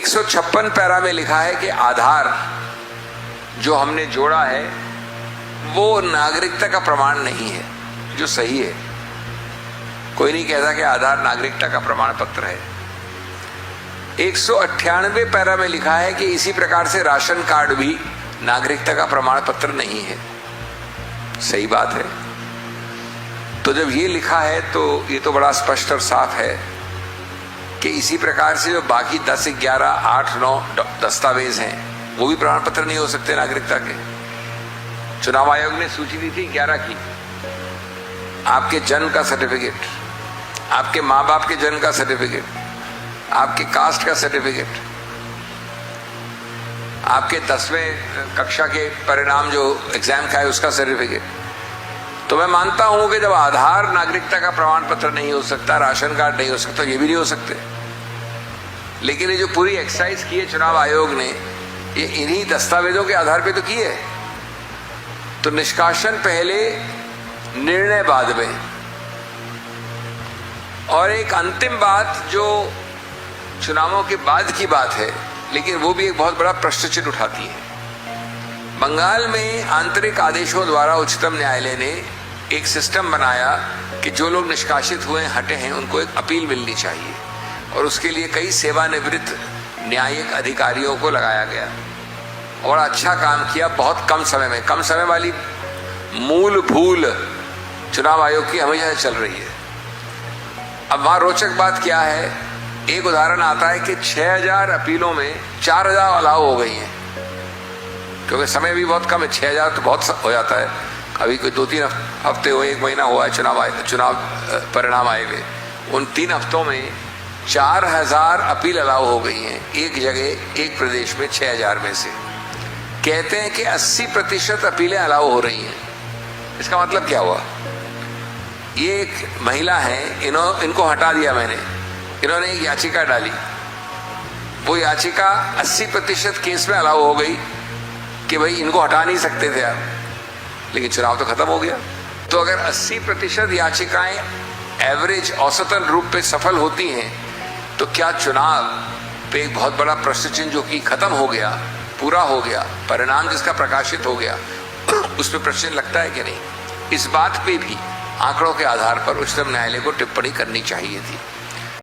156 para में लिखा है कि आधार जो हमने जोड़ा है वो नागरिकता का प्रमाण नहीं है, जो सही है। कोई नहीं कहता कि आधार नागरिकता का प्रमाण पत्र है। 198 पैरा में लिखा है कि इसी प्रकार से राशन कार्ड भी नागरिकता का प्रमाण पत्र नहीं है। सही बात है। तो जब ये लिखा है तो ये तो बड़ा स्पष्ट और साफ है कि इसी प्रकार से जो बाकी 10, 11, 8, 9 दस्तावेज हैं वो भी प्रमाण पत्र नहीं हो सकते नागरिकता के। चुनाव आयोग ने सूची दी थी 11 की। आपके जन्म का सर्टिफिकेट, आपके माँ बाप के जन्म का सर्टिफिकेट, आपके कास्ट का सर्टिफिकेट, आपके 10वें कक्षा के परिणाम जो एग्जाम का है उसका सर्टिफिकेट। तो मैं मानता हूं कि जब आधार नागरिकता का प्रमाण पत्र नहीं हो सकता, राशन कार्ड नहीं हो सकता, ये भी नहीं हो सकते। लेकिन ये जो पूरी एक्सरसाइज की है चुनाव आयोग ने, ये इन्हीं दस्तावेजों के आधार पे तो की है। तो निष्कासन पहले, निर्णय बाद में। और एक अंतिम बात जो चुनावों के बाद की बात है, लेकिन वो भी एक बहुत बड़ा प्रश्न चिन्ह उठाती है। बंगाल में आंतरिक आदेशों द्वारा उच्चतम न्यायालय ने एक सिस्टम बनाया कि जो लोग निष्कासित हुए हटे हैं उनको एक अपील मिलनी चाहिए, और उसके लिए कई सेवानिवृत्त न्यायिक अधिकारियों को लगाया गया और अच्छा काम किया बहुत कम समय में। कम समय वाली मूल भूल चुनाव आयोग की हमेशा चल रही है। अब वहां रोचक बात क्या है, एक उदाहरण आता है कि 6000 अपीलों में 4000 अलाउ हो गई हैं, क्योंकि समय भी बहुत कम है। 6000 तो बहुत हो जाता है। अभी कोई 2-3 हफ्ते हुए, 1 महीना हुआ है चुनाव परिणाम आए हुए। उन 3 हफ्तों में 4000 अपील अलाउ हो गई हैं एक जगह, एक प्रदेश में 6000 में से। कहते हैं कि 80% अपीलें अलाउ हो रही हैं। इसका मतलब क्या हुआ? ये एक महिला है, इनको हटा दिया मैंने, इन्होंने एक याचिका डाली, वो याचिका 80% केस में अलाउ हो गई कि भाई इनको हटा नहीं सकते थे आप, लेकिन चुनाव तो खत्म हो गया। तो अगर 80% याचिकाएं एवरेज औसतन रूप पे सफल होती हैं, तो क्या चुनाव पे एक बहुत बड़ा प्रश्न चिन्ह जो कि खत्म हो गया, पूरा हो गया, परिणाम जिसका प्रकाशित हो गया, उस पर प्रश्न लगता है कि नहीं? इस बात पे भी आंकड़ों के आधार पर उच्चतम न्यायालय को टिप्पणी करनी चाहिए थी।